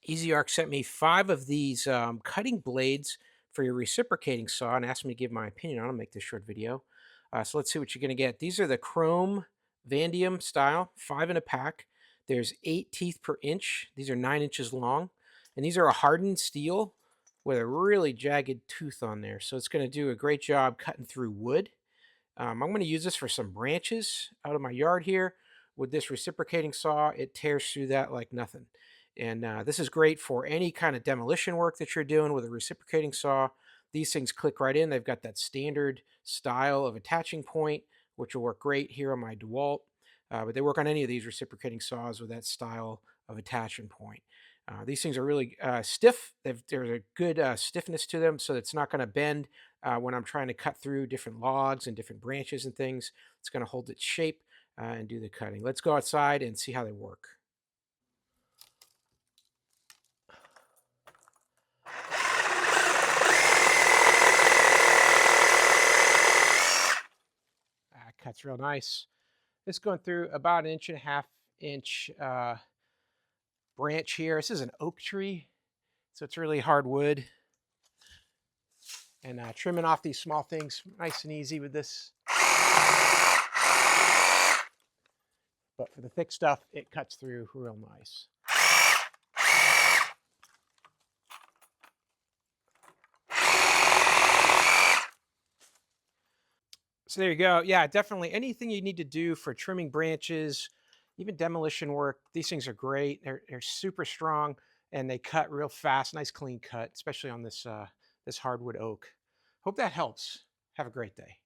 EZARC sent me 5 of these cutting blades for your reciprocating saw and asked me to give my opinion on them, make this short video. So let's see what you're going to get. These are the chrome Vanadium style, 5 in a pack. There's 8 teeth per inch. These are 9 inches long. And these are a hardened steel with a really jagged tooth on there. So it's going to do a great job cutting through wood. I'm going to use this for some branches out of my yard here. With this reciprocating saw, it tears through that like nothing. And this is great for any kind of demolition work that you're doing with a reciprocating saw. These things click right in. They've got that standard style of attaching point, which will work great here on my DeWalt. But they work on any of these reciprocating saws with that style of attachment point. These things are really stiff. There's a good stiffness to them, so it's not going to bend when I'm trying to cut through different logs and different branches and things. It's going to hold its shape and do the cutting. Let's go outside and see how they work. Cuts real nice. It's going through about an 1.5 inch branch here. This is an oak tree, so it's really hard wood. And trimming off these small things, nice and easy with this. But for the thick stuff, it cuts through real nice. So there you go. Yeah, definitely anything you need to do for trimming branches, even demolition work, these things are great. They're super strong and they cut real fast. Nice clean cut, especially on this hardwood oak. Hope that helps. Have a great day.